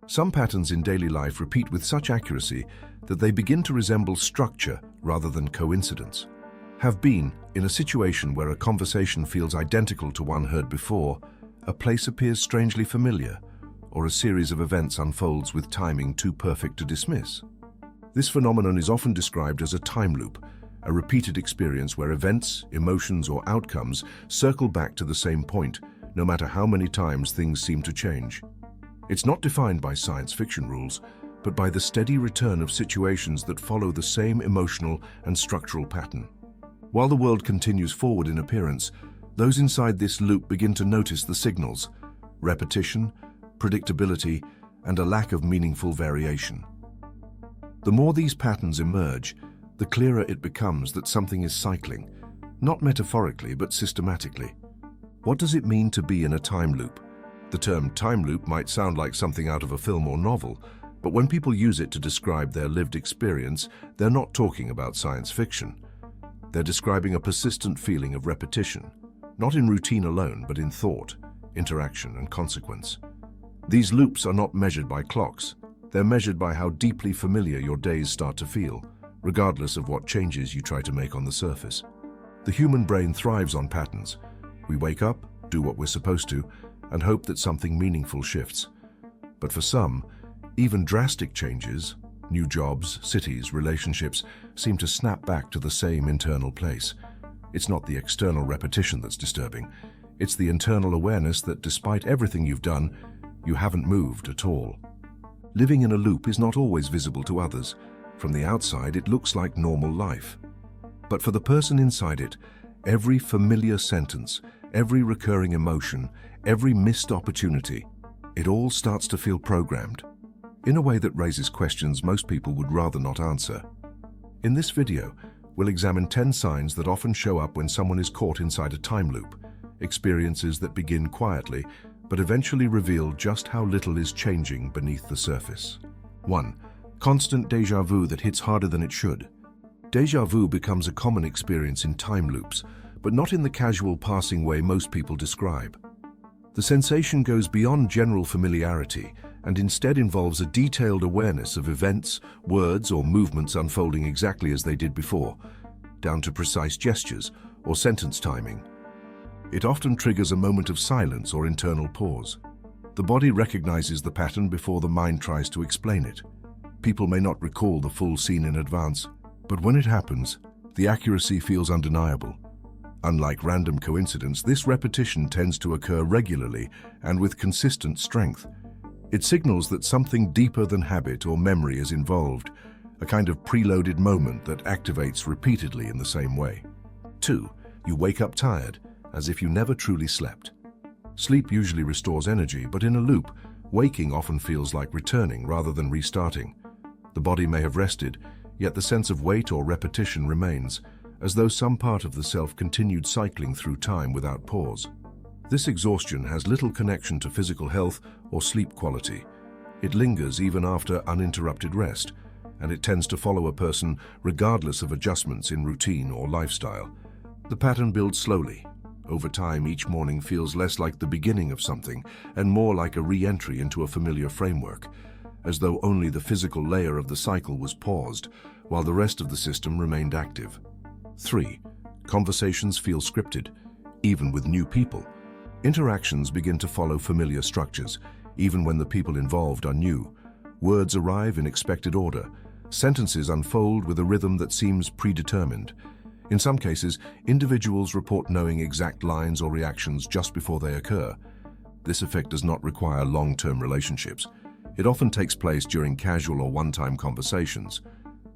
Some patterns in daily life repeat with such accuracy that they begin to resemble structure rather than coincidence. Have been in a situation where a conversation feels identical to one heard before, a place appears strangely familiar, or a series of events unfolds with timing too perfect to dismiss. This phenomenon is often described as a time loop, a repeated experience where events, emotions, or outcomes circle back to the same point, no matter how many times things seem to change. It's not defined by science fiction rules, but by the steady return of situations that follow the same emotional and structural pattern. While the world continues forward in appearance, those inside this loop begin to notice the signals: repetition, predictability, and a lack of meaningful variation. The more these patterns emerge, the clearer it becomes that something is cycling, not metaphorically but systematically. What does it mean to be in a time loop? The term time loop might sound like something out of a film or novel, but when people use it to describe their lived experience, they're not talking about science fiction. They're describing a persistent feeling of repetition, not in routine alone, but in thought, interaction, and consequence. These loops are not measured by clocks. They're measured by how deeply familiar your days start to feel, regardless of what changes you try to make on the surface. The human brain thrives on patterns. We wake up, do what we're supposed to, and hope that something meaningful shifts. But for some, even drastic changes, new jobs, cities, relationships, seem to snap back to the same internal place. It's not the external repetition that's disturbing. It's the internal awareness that despite everything you've done, you haven't moved at all. Living in a loop is not always visible to others. From the outside, it looks like normal life. But for the person inside it, every familiar sentence, every recurring emotion, every missed opportunity, it all starts to feel programmed, in a way that raises questions most people would rather not answer. In this video, we'll examine 10 signs that often show up when someone is caught inside a time loop, experiences that begin quietly, but eventually reveal just how little is changing beneath the surface. 1. Constant déjà vu that hits harder than it should. Déjà vu becomes a common experience in time loops, but not in the casual passing way most people describe. The sensation goes beyond general familiarity and instead involves a detailed awareness of events, words, or movements unfolding exactly as they did before, down to precise gestures or sentence timing. It often triggers a moment of silence or internal pause. The body recognizes the pattern before the mind tries to explain it. People may not recall the full scene in advance, but when it happens, the accuracy feels undeniable. Unlike random coincidence, this repetition tends to occur regularly and with consistent strength. It signals that something deeper than habit or memory is involved, a kind of preloaded moment that activates repeatedly in the same way. 2. You wake up tired, as if you never truly slept. Sleep usually restores energy, but in a loop, waking often feels like returning rather than restarting. The body may have rested, yet the sense of weight or repetition remains, as though some part of the self continued cycling through time without pause. This exhaustion has little connection to physical health or sleep quality. It lingers even after uninterrupted rest, and it tends to follow a person regardless of adjustments in routine or lifestyle. The pattern builds slowly. Over time, each morning feels less like the beginning of something and more like a re-entry into a familiar framework, as though only the physical layer of the cycle was paused, while the rest of the system remained active. 3. Conversations feel scripted, even with new people. Interactions begin to follow familiar structures, even when the people involved are new. Words arrive in expected order. Sentences unfold with a rhythm that seems predetermined. In some cases, individuals report knowing exact lines or reactions just before they occur. This effect does not require long-term relationships. It often takes place during casual or one-time conversations.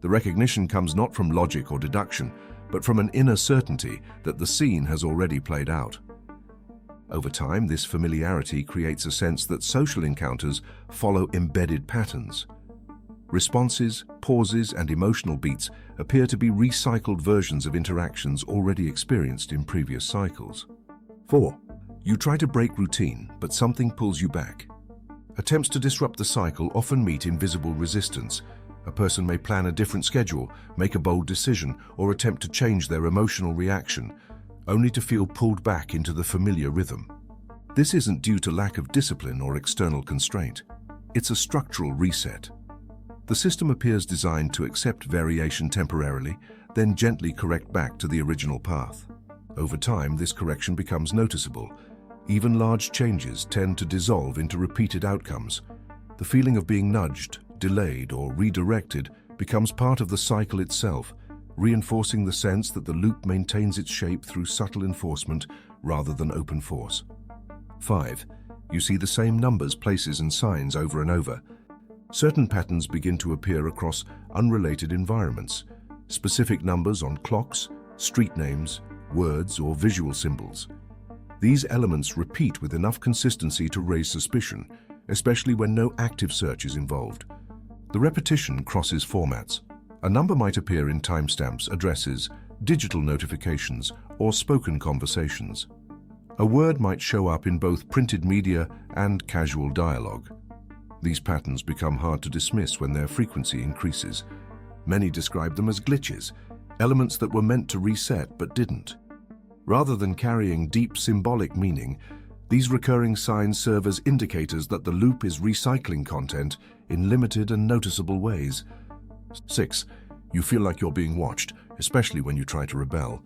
The recognition comes not from logic or deduction, but from an inner certainty that the scene has already played out. Over time, this familiarity creates a sense that social encounters follow embedded patterns. Responses, pauses, and emotional beats appear to be recycled versions of interactions already experienced in previous cycles. 4. You try to break routine, but something pulls you back. Attempts to disrupt the cycle often meet invisible resistance. A person may plan a different schedule, make a bold decision, or attempt to change their emotional reaction, only to feel pulled back into the familiar rhythm. This isn't due to lack of discipline or external constraint. It's a structural reset. The system appears designed to accept variation temporarily, then gently correct back to the original path. Over time, this correction becomes noticeable. Even large changes tend to dissolve into repeated outcomes. The feeling of being nudged, delayed, or redirected becomes part of the cycle itself, reinforcing the sense that the loop maintains its shape through subtle enforcement rather than open force. 5. You see the same numbers, places, and signs over and over. Certain patterns begin to appear across unrelated environments. Specific numbers on clocks, street names, words, or visual symbols. These elements repeat with enough consistency to raise suspicion, especially when no active search is involved. The repetition crosses formats. A number might appear in timestamps, addresses, digital notifications, or spoken conversations. A word might show up in both printed media and casual dialogue. These patterns become hard to dismiss when their frequency increases. Many describe them as glitches, elements that were meant to reset but didn't. Rather than carrying deep symbolic meaning, these recurring signs serve as indicators that the loop is recycling content in limited and noticeable ways. 6. You feel like you're being watched, especially when you try to rebel.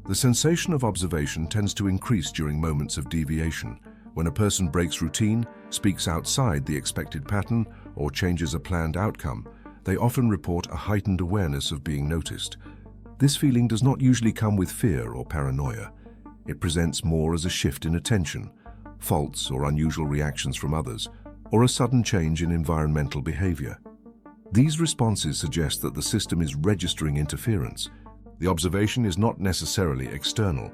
The sensation of observation tends to increase during moments of deviation. When a person breaks routine, speaks outside the expected pattern, or changes a planned outcome, they often report a heightened awareness of being noticed. This feeling does not usually come with fear or paranoia. It presents more as a shift in attention, faults or unusual reactions from others, or a sudden change in environmental behavior. These responses suggest that the system is registering interference. The observation is not necessarily external.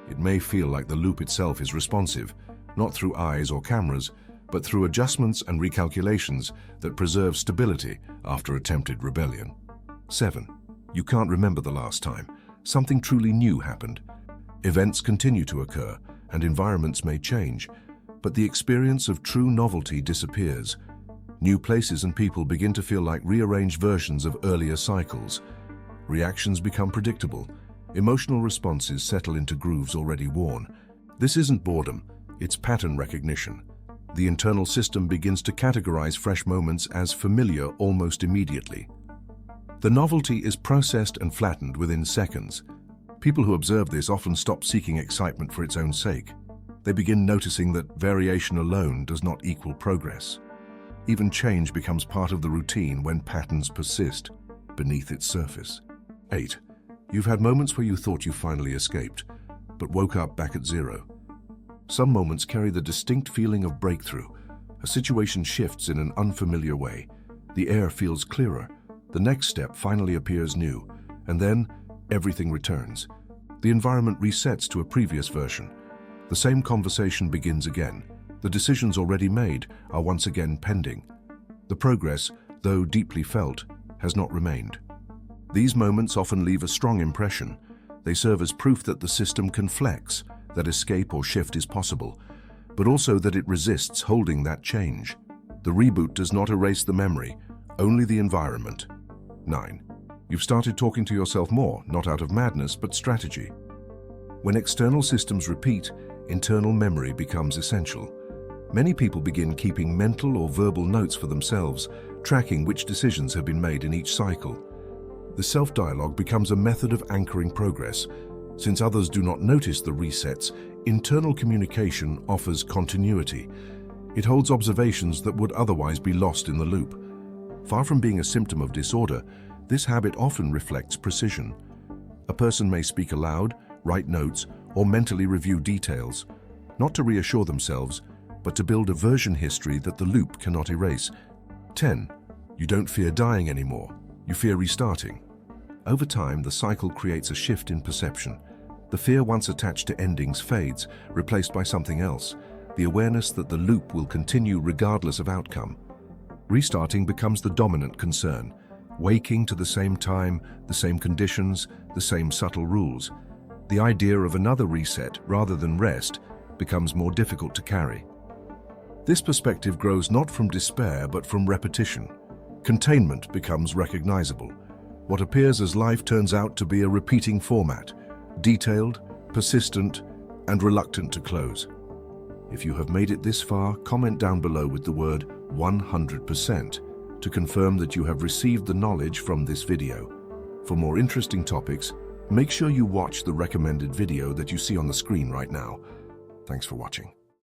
It may feel like the loop itself is responsive, not through eyes or cameras, but through adjustments and recalculations that preserve stability after attempted rebellion. 7. You can't remember the last time. Something truly new happened. Events continue to occur, and environments may change, but the experience of true novelty disappears. New places and people begin to feel like rearranged versions of earlier cycles. Reactions become predictable. Emotional responses settle into grooves already worn. This isn't boredom, it's pattern recognition. The internal system begins to categorize fresh moments as familiar almost immediately. The novelty is processed and flattened within seconds. People who observe this often stop seeking excitement for its own sake. They begin noticing that variation alone does not equal progress. Even change becomes part of the routine when patterns persist beneath its surface. 8. You've had moments where you thought you finally escaped, but woke up back at zero. Some moments carry the distinct feeling of breakthrough. A situation shifts in an unfamiliar way. The air feels clearer. The next step finally appears new, and then everything returns. The environment resets to a previous version. The same conversation begins again. The decisions already made are once again pending. The progress, though deeply felt, has not remained. These moments often leave a strong impression. They serve as proof that the system can flex, that escape or shift is possible, but also that it resists holding that change. The reboot does not erase the memory, only the environment. 9. You've started talking to yourself more, not out of madness, but strategy. When external systems repeat, internal memory becomes essential. Many people begin keeping mental or verbal notes for themselves, tracking which decisions have been made in each cycle. The self-dialogue becomes a method of anchoring progress. Since others do not notice the resets, internal communication offers continuity. It holds observations that would otherwise be lost in the loop. Far from being a symptom of disorder, this habit often reflects precision. A person may speak aloud, write notes, or mentally review details, not to reassure themselves, but to build a version history that the loop cannot erase. 10. You don't fear dying anymore. You fear restarting. Over time, the cycle creates a shift in perception. The fear once attached to endings fades, replaced by something else, the awareness that the loop will continue regardless of outcome. Restarting becomes the dominant concern, waking to the same time, the same conditions, the same subtle rules. The idea of another reset, rather than rest, becomes more difficult to carry. This perspective grows not from despair, but from repetition. Containment becomes recognizable. What appears as life turns out to be a repeating format, detailed, persistent, and reluctant to close. If you have made it this far, comment down below with the word 100% to confirm that you have received the knowledge from this video. For more interesting topics, make sure you watch the recommended video that you see on the screen right now. Thanks for watching.